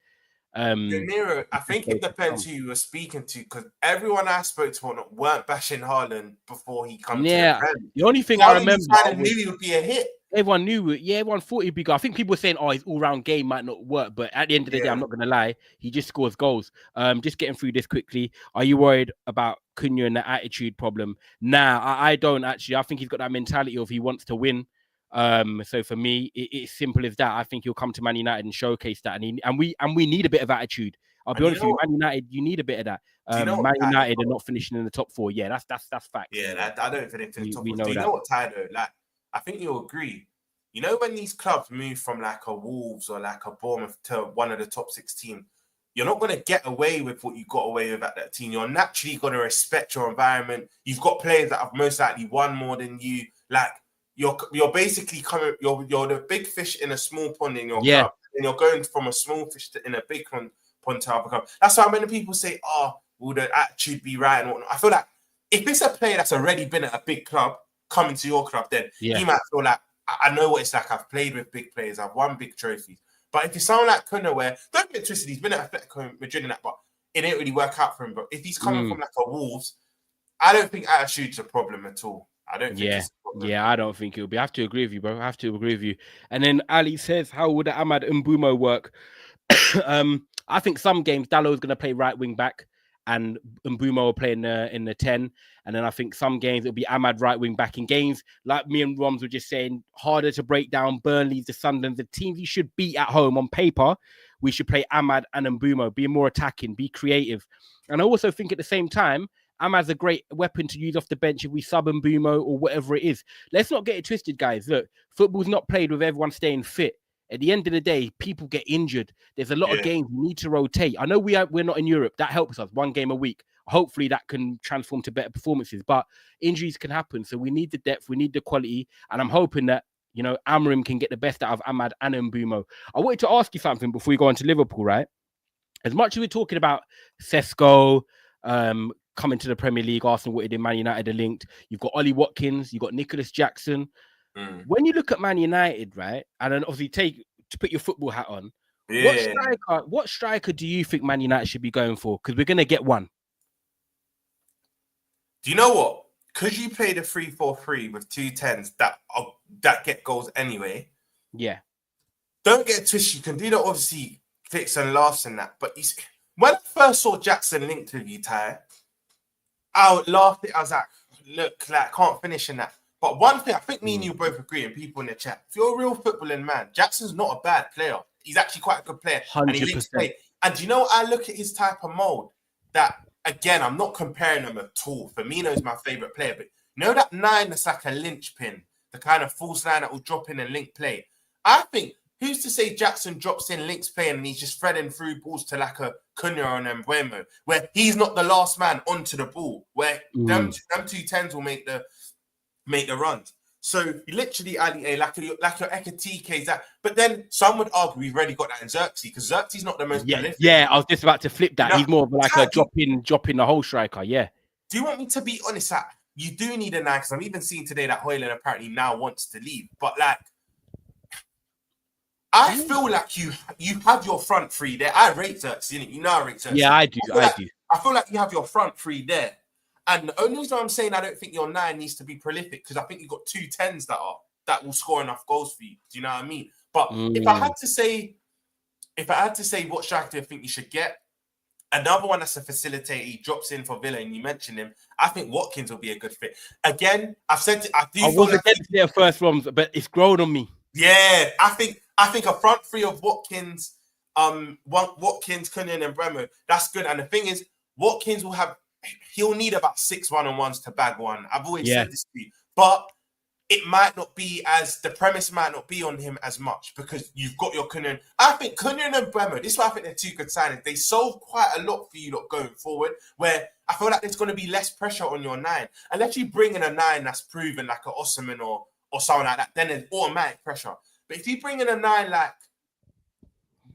De Niro, I think it depends who you were speaking to, because everyone I spoke to weren't bashing Haaland before he comes to the Prem. The only thing I remember, knew he would be a hit. Everyone knew it. Yeah, everyone thought he'd be good. I think people were saying, his all-round game might not work, but at the end of the day, I'm not going to lie, he just scores goals. Just getting through this quickly. Are you worried about Cunha and the attitude problem? Nah, I don't actually. I think he's got that mentality of he wants to win. So for me, it's simple as that. I think he'll come to Man United and showcase that, and we need a bit of attitude. I'll be honest with you, Man United, you need a bit of that. Man United are not finishing in the top 4. Yeah, that's fact. Yeah, I don't finish in the top 4. Do you know what, Tyler? Like, I think you'll agree. You know, when these clubs move from like a Wolves or like a Bournemouth to one of the top 6 teams, you're not going to get away with what you got away with at that team. You're naturally going to respect your environment. You've got players that have most likely won more than you. Like, you're basically coming. You're the big fish in a small pond in your club, and you're going from a small fish in a big pond to have a club. That's why many people say, will the attitude be right and whatnot? I feel like if it's a player that's already been at a big club coming to your club, then he might feel like, I know what it's like. I've played with big players. I've won big trophies. But if you sound like Cunha, where, don't get twisted, he's been at Atletico Madrid and that, but it didn't really work out for him. But if he's coming from like a Wolves, I don't think attitude's a problem at all. I don't think it's a problem. I don't think it'll be. I have to agree with you, bro. I have to agree with you. And then Ali says, how would the Ahmad Mbeumo work? I think some games Dallow's going to play right wing back and Mbeumo will play in the 10. And then I think some games it'll be Ahmad right wing back. In games like me and Roms were just saying, harder to break down, Burnley, the Sunderland, the teams you should beat at home on paper, we should play Ahmad and Mbeumo, be more attacking, be creative. And I also think at the same time, Ahmad's a great weapon to use off the bench if we sub Mbeumo or whatever it is. Let's not get it twisted, guys. Look, football's not played with everyone staying fit. At the end of the day, people get injured. There's a lot of games we need to rotate. I know we're not in Europe. That helps us. 1 game a week. Hopefully that can transform to better performances. But injuries can happen. So we need the depth. We need the quality. And I'm hoping that, you know, Amorim can get the best out of Ahmad and Mbeumo. I wanted to ask you something before we go on to Liverpool, right? As much as we're talking about Sesko, coming to the Premier League, Arsenal wanted him, Man United are linked. You've got Ollie Watkins. You've got Nicholas Jackson. When you look at Man United, right, and then obviously put your football hat on, what striker do you think Man United should be going for? Because we're going to get one. Do you know what? Because you play the 3-4-3 with 2 10s that get goals anyway. Yeah. Don't get twisted. You can do that, obviously, flicks and laughs and that. But when I first saw Jackson linked with you, Ty, I laughed it. I was like, look, like, can't finish in that. But one thing, I think me and you both agree, and people in the chat, if you're a real footballing man, Jackson's not a bad player. He's actually quite a good player. 100%. And he links play. And do you know what? I look at his type of mold. that, again, I'm not comparing them at all. Firmino's my favourite player, but you know that 9 that's like a linchpin, the kind of false 9 that will drop in and link play? I think, who's to say Jackson drops in links play and he's just threading through balls to like a Cunha and Mbeumo, where he's not the last man onto the ball, where them two tens will make the runs. So literally, Ali, like your Ekiteke, that. But then some would argue we've already got that in Xerxes, because Xerxes not the most prolific. Yeah, I was just about to flip that. He's more of like a dropping the whole striker. Yeah. Do you want me to be honest? That you do need a 9, because I'm even seeing today that Højlund apparently now wants to leave. But like, I feel like you have your front three there. I rate Xerxes, you know I rate Xerxes. Yeah, I do. I feel like you have your front three there. And the only reason I'm saying I don't think your 9 needs to be prolific, because I think you've got 2 10s that will score enough goals for you. Do you know what I mean? But if I had to say what striker do I think you should get, another one that's a facilitator, he drops in for Villa, and you mentioned him. I think Watkins will be a good fit. Again, I've said I was against their first ones, but it's grown on me. Yeah, I think a front three of Watkins, Cunha, and Mbeumo, that's good. And the thing is, Watkins he'll need about 6 one-on-ones to bag one. I've always said this to you. But it might not be the premise might not be on him as much, because you've got your Cunha. I think Cunha and Mbeumo, this is why I think they're 2 good signings. They solve quite a lot for you going forward, where I feel like there's going to be less pressure on your 9. Unless you bring in a 9 that's proven like a Osimhen or someone like that, then there's automatic pressure. But if you bring in a 9 like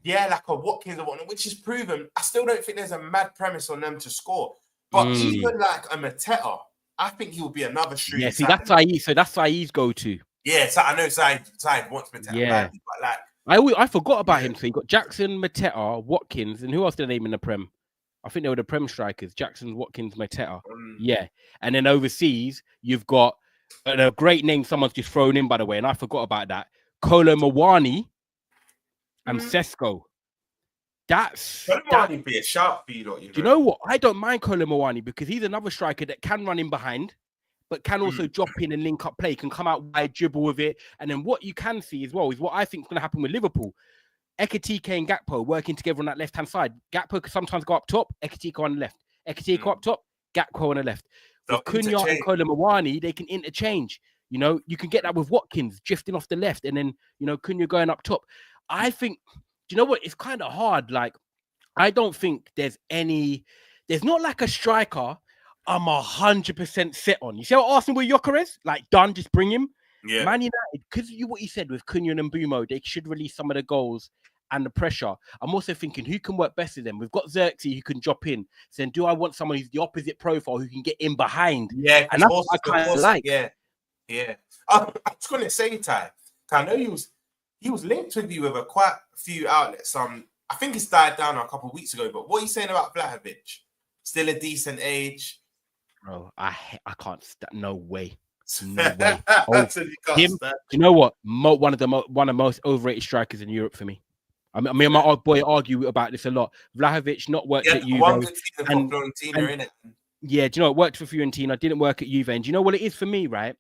a Watkins or whatnot, which is proven, I still don't think there's a mad premise on them to score. But even like a Mateta, I think he will be another street. Yeah, see, that's Saeed. So that's Saeed's go-to. Yeah, so I know Saeed wants Mateta. Yeah. But like, I forgot about him. So you got Jackson, Mateta, Watkins, and who else did they name in the Prem? I think they were the Prem strikers. Jackson, Watkins, Mateta. Yeah. And then overseas, you've got a great name someone's just thrown in, by the way, and I forgot about that. Kolo Muani and Sesko. Muani be a sharp feed. Do you know what? I don't mind Kolo Muani, because he's another striker that can run in behind, but can also drop in and link up play, can come out wide, dribble with it. And then what you can see as well is what I think is going to happen with Liverpool. Ekiteke and Gakpo working together on that left-hand side. Gakpo could sometimes go up top, Ekiteke on the left. Ekiteke up top, Gakpo on the left. With Cunha and Kolo Muani, they can interchange. You know, you can get that with Watkins drifting off the left, and then, Cunha going up top. I think, do you know what? It's kind of hard. Like, I don't think there's not like a striker I'm 100% set on. You see what Arsenal with Gyokeres? Like, done, just bring him. Yeah. Man United, because what you said with Cunha and Mbeumo, they should release some of the goals and the pressure. I'm also thinking, who can work best with them? We've got Xerxes who can drop in. So then do I want someone who's the opposite profile who can get in behind? Yeah, and that's what I kind of like. Yeah. I was going to say, Ty, I know he was linked with you with quite a few outlets. I think it's died down a couple of weeks ago, but what are you saying about Vlahovic? Still a decent age? Bro, I can't no way. No way. Do you know what? One of the most overrated strikers in Europe for me. I mean, me and my old boy argue about this a lot. Vlahovic not worked at Juve. One good season for Fiorentina, innit? Yeah, do you know, it worked for Fiorentina, didn't work at Juve. And do you know what it is for me, right?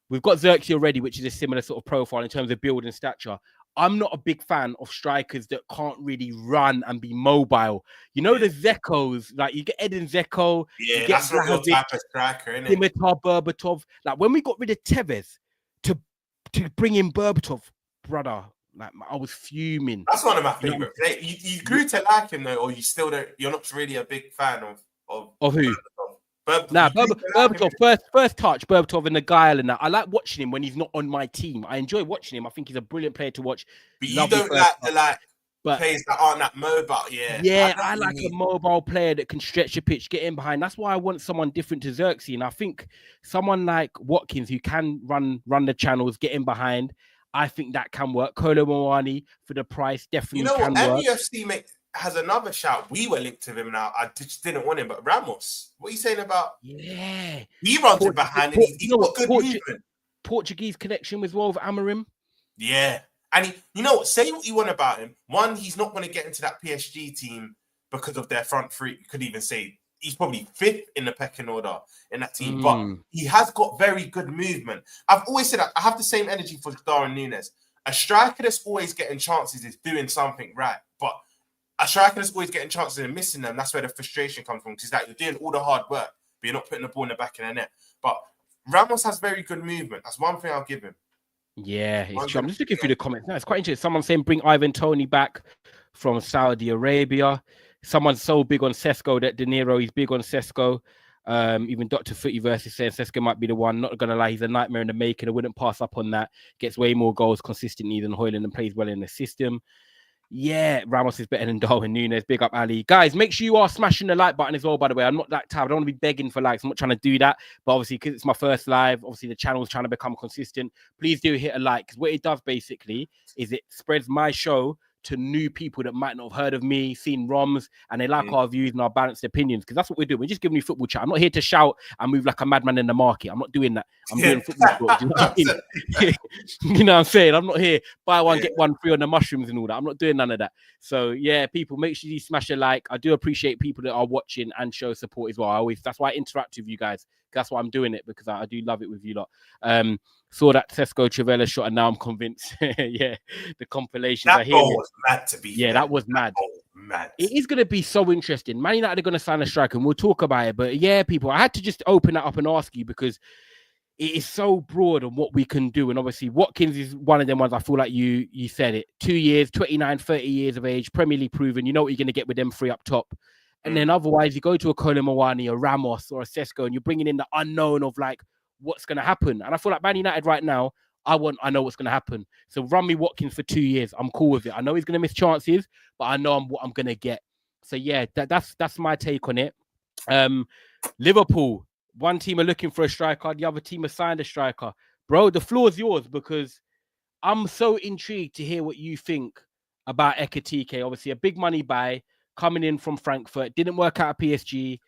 We've got Xerxes already, which is a similar sort of profile in terms of build and stature. I'm not a big fan of strikers that can't really run and be mobile. You know, the Zekos, like you get Edin Zeko, you get that's not your type of striker, isn't it? Dimitar Berbatov. Like when we got rid of Tevez to bring in Berbatov, brother, like I was fuming. That's one of my favorite players. You grew to like him though, or you still don't? You're not really a big fan of who? Berbatov, first touch, Berbatov and the guile and that. I like watching him when he's not on my team. I enjoy watching him. I think he's a brilliant player to watch. But you don't like the players that aren't that mobile, Yeah, I like a mobile player that can stretch the pitch, get in behind. That's why I want someone different to Xerxes. And I think someone like Watkins who can run the channels, get in behind. I think that can work. Kolo Muani for the price definitely can work. MUFC has another shout. We were linked to him now. I just didn't want him, but Ramos. What are you saying about? Yeah, he runs in behind. And he's got good movement. Portuguese connection as well with Amorim. Yeah, and you know what? Say what you want about him. One, he's not going to get into that PSG team because of their front three. You could even say he's probably 5th in the pecking order in that team, but he has got very good movement. I've always said that I have the same energy for Darwin Núñez. A striker that's always getting chances is doing something right, but a striker that's always getting chances and missing them, that's where the frustration comes from. Because it's like you're doing all the hard work, but you're not putting the ball in the back of the net. But Ramos has very good movement. That's one thing I'll give him. Yeah, it's true. I'm just looking through the comments. No, it's quite interesting. Someone saying bring Ivan Toney back from Saudi Arabia. Someone's so big on Sesko that De Niro is big on Sesko. Even Dr. Footy versus says Sesko might be the one. Not gonna lie, he's a nightmare in the making. I wouldn't pass up on that. Gets way more goals consistently than Højlund and plays well in the system. Yeah, Ramos is better than Darwin Núñez. Big up, Ali. Guys, make sure you are smashing the like button as well, by the way. I'm not that type. I don't want to be begging for likes. I'm not trying to do that. But obviously, because it's my first live, obviously the channel's trying to become consistent. Please do hit a like. Because what it does basically is it spreads my show to new people that might not have heard of me, seen ROMs, and they like our views and our balanced opinions. Because that's what we're doing. We're just giving you football chat. I'm not here to shout and move like a madman in the market. I'm not doing that. I'm doing football talk. You know what I mean? You know what I'm saying? I'm not here, buy one, get one free on the mushrooms and all that. I'm not doing none of that. So, yeah, people, make sure you smash a like. I do appreciate people that are watching and show support as well. That's why I interact with you guys. That's why I'm doing it, because I do love it with you lot. Saw that Sesko Trivela shot, and now I'm convinced. Yeah, the compilations. That goal was mad to be. Yeah, that was mad. Mad. It is going to be so interesting. Man United are going to sign a striker, and we'll talk about it. But yeah, people, I had to just open that up and ask you, because it is so broad on what we can do. And obviously, Watkins is one of them ones. I feel like you said it. 2 years, 29, 30 years of age, Premier League proven. You know what you're going to get with them three up top. And then otherwise, you go to a Kolo Muani, a Ramos, or a Sesko, and you're bringing in the unknown of like what's going to happen. And I feel like Man United right now, I know what's going to happen. So run me Watkins for 2 years. I'm cool with it. I know he's going to miss chances, but I know what I'm going to get. So yeah, that's my take on it. Liverpool, one team are looking for a striker, the other team has signed a striker. Bro, the floor is yours, because I'm so intrigued to hear what you think about Ekiteke. Obviously, a big money buy. Coming in from Frankfurt, didn't work out at PSG.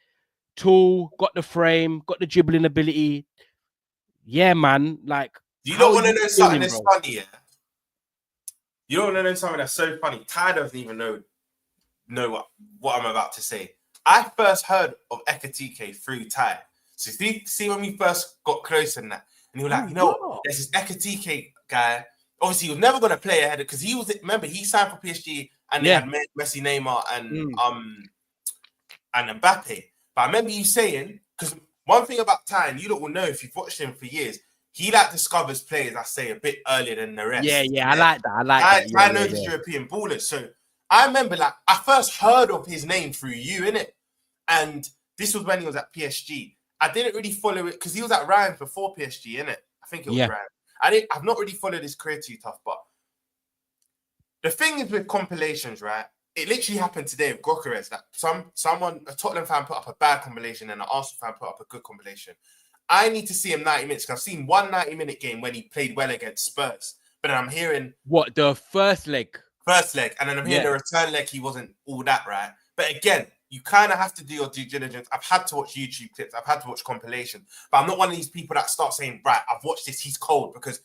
Tall, got the frame, got the dribbling ability. Yeah, man. Like, you don't want to know something that's funny, yeah? You don't want to know something that's so funny. Ty doesn't even know what I'm about to say. I first heard of Ekiteke through Ty. So see when we first got close in that, and he was like, you know what? There's this Ekiteke guy. Obviously, he was never going to play ahead because he signed for PSG. And they had Messi, Neymar, and Mbappe. But I remember you saying, because one thing about Ty, and you lot will know if you've watched him for years, he discovers players, I say, a bit earlier than the rest. Yeah, I like that. I know these European ballers. So I remember, like, I first heard of his name through you, innit? And this was when he was at PSG. I didn't really follow it because he was at Ryan before PSG, innit? I think it was Ryan. I've not really followed his career too tough, but the thing is with compilations, right? It literally happened today with Gyokeres that a Tottenham fan put up a bad compilation and an Arsenal fan put up a good compilation. I need to see him 90 minutes because I've seen one 90-minute game when he played well against Spurs. But then I'm hearing... What, the first leg? First leg. And then I'm hearing the return leg, he wasn't all that, right? But again, you kind of have to do your due diligence. I've had to watch YouTube clips. I've had to watch compilations. But I'm not one of these people that start saying, right, I've watched this, he's cold. Because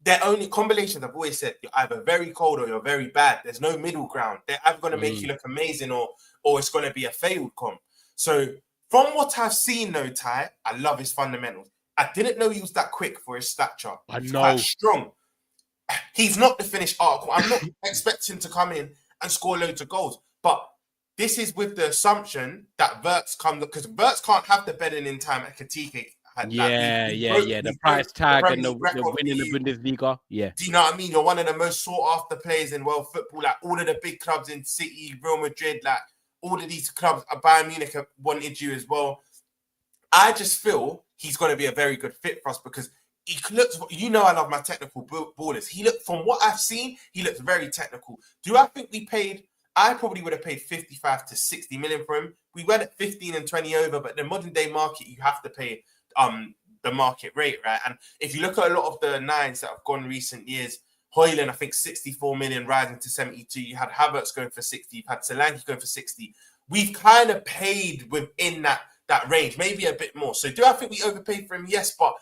their only combinations, I've always said, you're either very cold or you're very bad. There's no middle ground. They're either going to make you look amazing or it's going to be a failed comp. So from what I've seen, though, Ty, I love his fundamentals. I didn't know he was that quick for his stature. I know. He's quite strong. He's not the finished article. I'm not expecting to come in and score loads of goals. But this is with the assumption that Wirtz because Wirtz can't have the bedding in time at Ekiteke. The price tag and the winning the Bundesliga. Yeah. Do you know what I mean? You're one of the most sought after players in world football. Like all of the big clubs in City, Real Madrid, like all of these clubs, Bayern Munich have wanted you as well. I just feel he's going to be a very good fit for us because he looks, I love my technical ballers. From what I've seen, he looks very technical. Do I think I probably would have paid 55 to 60 million for him. We went at 15 and 20 over, but the modern day market, you have to pay the market rate, right? And if you look at a lot of the nines that have gone in recent years, Højlund, I think 64 million rising to 72. You had Havertz going for 60. You've had Solanke going for 60. We've kind of paid within that range, maybe a bit more. So do I think we overpaid for him? Yes, but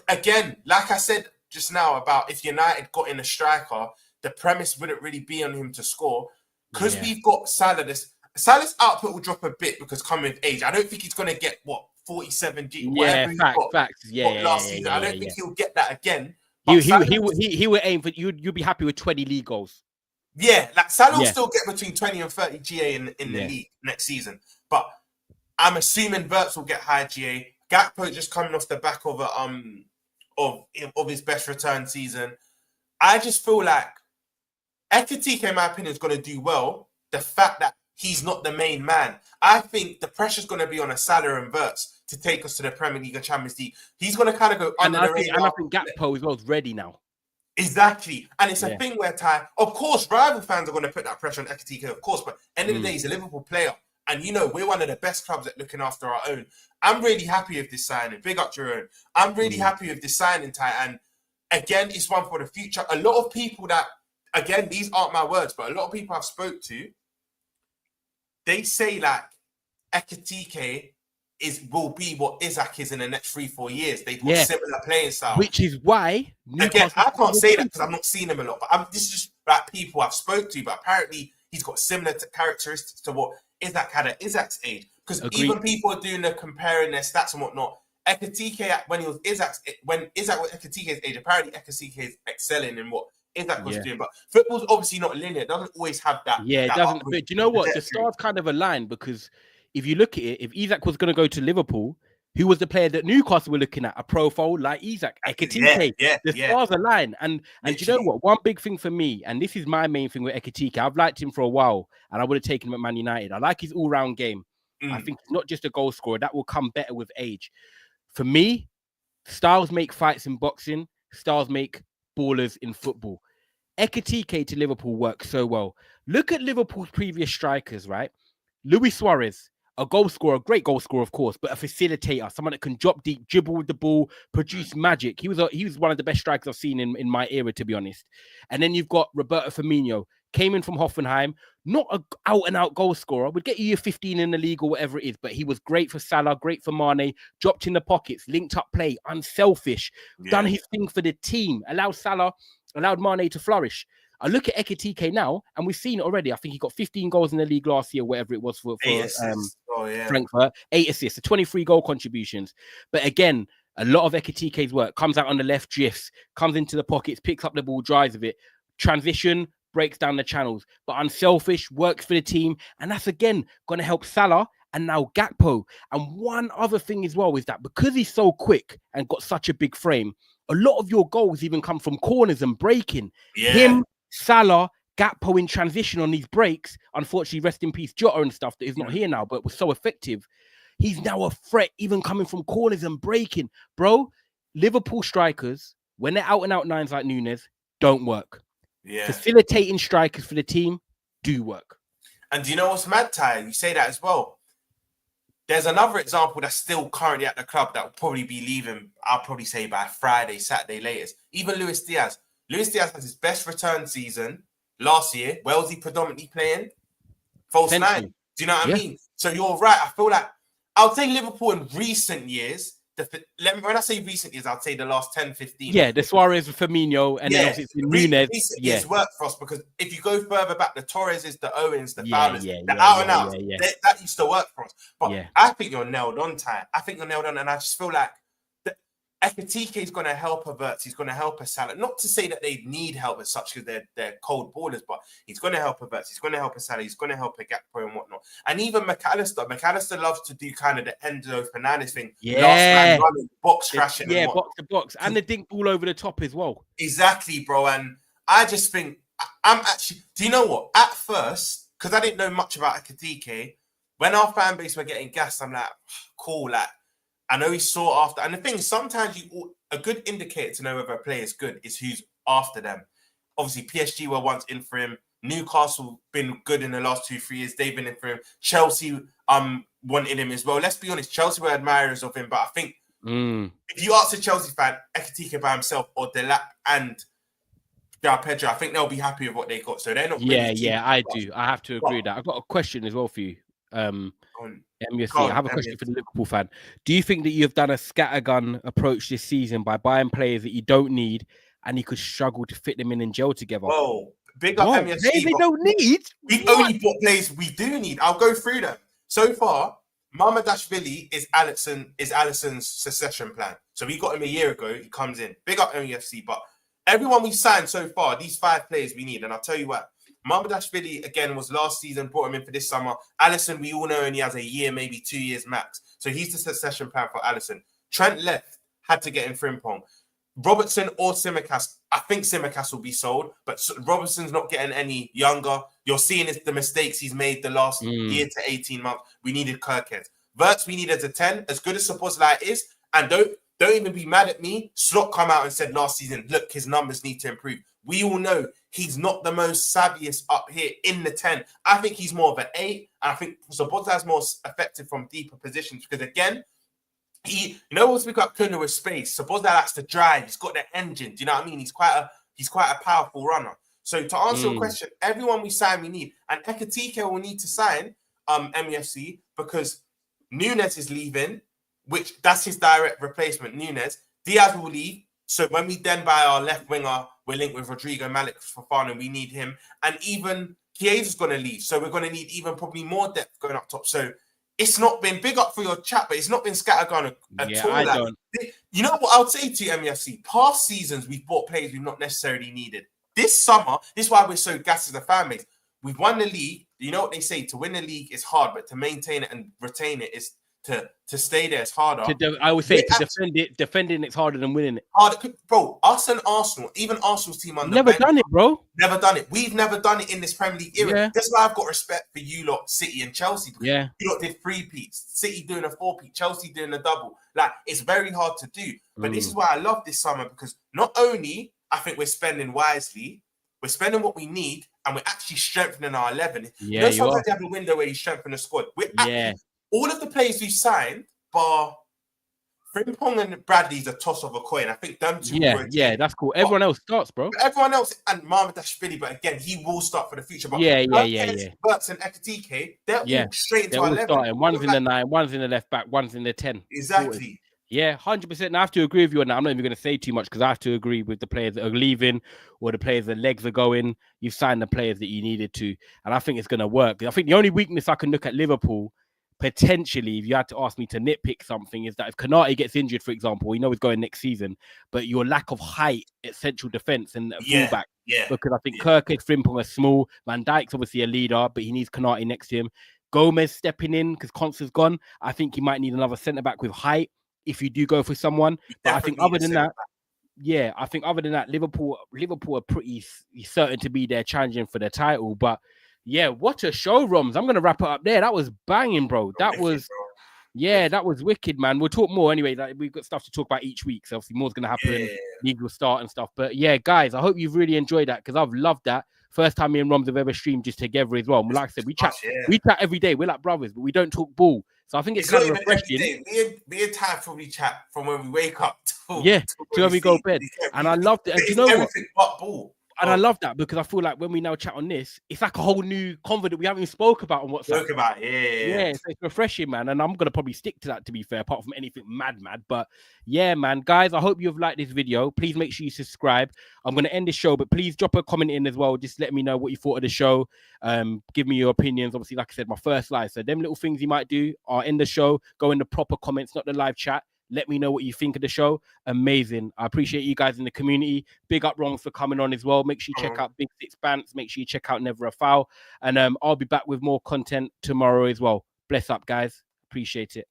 again, like I said just now about if United got in a striker, the premise wouldn't really be on him to score because we've got Salah. Salah's output will drop a bit because coming with age. I don't think he's going to get 47 G. Facts. Last season. I don't think he'll get that again. He would aim for you'd be happy with 20 league goals. Yeah, like Salah will still get between 20 and 30 GA in the league next season. But I'm assuming Wirtz will get high GA. Gakpo just coming off the back of his best return season. I just feel like Ekiteke, in my opinion, is going to do well. The fact that he's not the main man. I think the pressure's going to be on a Salah and Wirtz to take us to the Premier League and Champions League. He's going to kind of go under the radar. And I think Gakpo as well is ready now. Exactly. And it's a thing where, of course, rival fans are going to put that pressure on Ekiteke, of course, but end of the day, he's a Liverpool player. And, we're one of the best clubs at looking after our own. I'm really happy with this signing. Big up your own. I'm really happy with this signing, Ty. And, again, it's one for the future. A lot of people that, again, these aren't my words, but a lot of people I've spoke to, they say, like, Ekiteke will be what Isaac is in the next 3-4 years. They've got similar playing style. Which is why again, I can't say that because I've not seen him a lot. But this is just like people I've spoke to. But apparently, he's got similar characteristics to what Isaac had at Isaac's age. Because even people are doing the comparing their stats and whatnot. Ekiteke, when Isaac was Ekiteke's age, apparently Ekiteke is excelling in what Isaac was doing. But football's obviously not linear. It doesn't always have that. Yeah, it doesn't. But do you know what? The stars kind of align because if you look at it, if Isaac was going to go to Liverpool, who was the player that Newcastle were looking at? A profile like Isaac, Ekiteke. The stars align. And do you know what? One big thing for me, and this is my main thing with Ekiteke, I've liked him for a while, and I would have taken him at Man United. I like his all-round game. I think he's not just a goal scorer. That will come better with age. For me, styles make fights in boxing. Styles make ballers in football. Ekiteke to Liverpool works so well. Look at Liverpool's previous strikers, right? Luis Suarez, a goal scorer, a great goal scorer, of course, but a facilitator, someone that can drop deep, dribble with the ball, produce magic. He was one of the best strikers I've seen in my era, to be honest. And then you've got Roberto Firmino, came in from Hoffenheim, not an out-and-out goal scorer, would get you your 15 in the league or whatever it is, but he was great for Salah, great for Mane, dropped in the pockets, linked up play, unselfish, done his thing for the team, allowed Mane to flourish. I look at Ekiteke now, and we've seen it already. I think he got 15 goals in the league last year, whatever it was for Frankfurt. 8 assists, so 23 goal contributions. But again, a lot of Ekiteke's work comes out on the left, drifts, comes into the pockets, picks up the ball, drives with it, transition, breaks down the channels, but unselfish, works for the team. And that's, again, going to help Salah and now Gakpo. And one other thing as well is that because he's so quick and got such a big frame, a lot of your goals even come from corners and breaking. Him, Salah, Gakpo in transition on these breaks. Unfortunately, rest in peace, Jota and stuff that is not here now, but was so effective. He's now a threat, even coming from corners and breaking. Bro, Liverpool strikers, when they're out and out nines like Nunes, don't work. Facilitating strikers for the team do work. And do you know what's mad, Ty? You say that as well. There's another example that's still currently at the club that will probably be leaving, I'll probably say by Friday, Saturday latest. Even Luis Diaz. Luis Diaz has his best return season last year. Where was he predominantly playing? False nine. Do you know what I mean? So you're right. I feel like I'll say Liverpool in recent years. When I say recent years, I'll say the last 10, 15. Yeah, the Suarez, Firmino, and then obviously Nunes. Recent years worked for us because if you go further back, the Torreses, the Owens, the Fowlers, the out and out, that used to work for us. But I think you're nailed on, Ty. I think you're nailed on, and I just feel like Ekiteke is going to help a Wirtz. He's going to help a Salah. Not to say that they need help as such because they're cold ballers, but he's going to help a Wirtz. He's going to help a Salah. He's going to help a Gakpo and whatnot. And even McAllister. McAllister loves to do kind of the Enzo Fernandez thing. Last man running, box crashing. Yeah, box to box. And the dink ball over the top as well. Exactly, bro. And I just think, I'm actually, do you know what? At first, because I didn't know much about Ekiteke, when our fan base were getting gassed, I'm like, cool, like, I know he's sought after. And the thing is, sometimes a good indicator to know whether a player is good is who's after them. Obviously, PSG were once in for him. Newcastle been good in the last 2-3 years. They've been in for him. Chelsea wanted him as well. Let's be honest, Chelsea were admirers of him. But I think if you ask a Chelsea fan, Ekiteke by himself or Delap and Pedro, I think they'll be happy with what they got. So they're not really I do. I have to agree with that. I've got a question as well for you. MUSC. I have a question for the Liverpool fan. Do you think that you've done a scattergun approach this season by buying players that you don't need and you could struggle to fit them in gel together? Whoa, big up MUSC. They don't need. We've only bought players we do need. I'll go through them. So far, Mamadashvili is Alisson's succession plan. So we got him a year ago. He comes in. Big up MUFC. But everyone we've signed so far, these 5 players we need. And I'll tell you what, Mamardashvili, again, was last season, brought him in for this summer. Alisson, we all know, only has a year, maybe 2 years max. So he's the succession plan for Alisson. Trent left, had to get in Frimpong. Robertson or Tsimikas, I think Tsimikas will be sold, but Robertson's not getting any younger. You're seeing the mistakes he's made the last year to 18 months. We needed Gyokeres. Wirtz, we needed a 10. As good as Szoboszlai is, and don't even be mad at me. Slot come out and said last season, look, his numbers need to improve. We all know he's not the most savviest up here in the 10. I think he's more of an 8, and I think Szoboszlai is more effective from deeper positions because, again, you know, once we got Kuna with space, Szoboszlai likes to drive. He's got the engine. Do you know what I mean? He's quite a powerful runner. So to answer your question, everyone we sign, we need. And Ekiteke will need to sign MUFC because Nunes is leaving, which that's his direct replacement, Nunes. Diaz will leave. So when we then buy our left winger, we're linked with Rodrigo Malik Fofana. We need him. And even Chiesa's going to leave. So we're going to need even probably more depth going up top. So it's not been big up for your chat, but it's not been scattergun at all. Like, you know what I would say to you, MUFC? Past seasons, we've bought players we've not necessarily needed. This summer, this is why we're so gassed as a fan base. We've won the league. You know what they say? To win the league is hard, but to maintain it and retain it is to stay there is harder. I would say defending it's harder than winning it. Harder, bro. Us and Arsenal, even Arsenal's team on never done it, bro. Never done it. We've never done it in this Premier League era. Yeah. That's why I've got respect for you lot, City and Chelsea. Because you lot did 3-peats. City doing a 4-peat, Chelsea doing a double. Like, it's very hard to do. But this is why I love this summer, because not only I think we're spending wisely, we're spending what we need, and we're actually strengthening our 11. Yeah, you sometimes you have a window where you strengthen the squad. All of the players we've signed, bar Frimpong and Bradley's a toss of a coin. I think them two. Yeah, that's cool. Everyone else starts, bro. Everyone else, and Mamardashvili, but again, he will start for the future. But Wirtz and Ekiteke, they're all straight into our 11. Starting. One's in the 9, one's in the left back, one's in the 10. Exactly. Yeah, 100%. And I have to agree with you on that. I'm not even going to say too much because I have to agree with the players that are leaving or the players that legs are going. You've signed the players that you needed to. And I think it's going to work. I think the only weakness I can look at Liverpool, potentially, if you had to ask me to nitpick something, is that if Konate gets injured, for example, we know he's going next season, but your lack of height at central defence and fullback. Yeah. Because I think Gyokeres, Frimpong are small. Van Dijk's obviously a leader, but he needs Konate next to him. Gomez stepping in because Constance gone. I think he might need another centre-back with height if you do go for someone. But I think other than that, Liverpool are pretty certain to be there challenging for the title. But yeah, what a show, Roms. I'm going to wrap it up there. That was banging, bro. That was wicked, man. We'll talk more anyway. Like, we've got stuff to talk about each week. So obviously more's going to happen. League will start and stuff. But yeah, guys, I hope you've really enjoyed that because I've loved that. First time me and Roms have ever streamed just together as well. Like I said, we chat every day. We're like brothers, but we don't talk ball. So I think it's kind of refreshing. Me and Ty probably chat from when we wake up to when we go to bed. And I loved it. And you know what? Everything but ball. And I love that because I feel like when we now chat on this, it's like a whole new convo that we haven't even spoke about on WhatsApp. Yeah, so it's refreshing, man. And I'm going to probably stick to that, to be fair, apart from anything mad. But yeah, man, guys, I hope you've liked this video. Please make sure you subscribe. I'm going to end the show, but please drop a comment in as well. Just let me know what you thought of the show. Give me your opinions. Obviously, like I said, my first live. So them little things you might do are in the show. Go in the proper comments, not the live chat. Let me know what you think of the show. Amazing. I appreciate you guys in the community. Big up Wrongs for coming on as well. Make sure you check out Big Six Bants. Make sure you check out Never a Foul. And I'll be back with more content tomorrow as well. Bless up, guys. Appreciate it.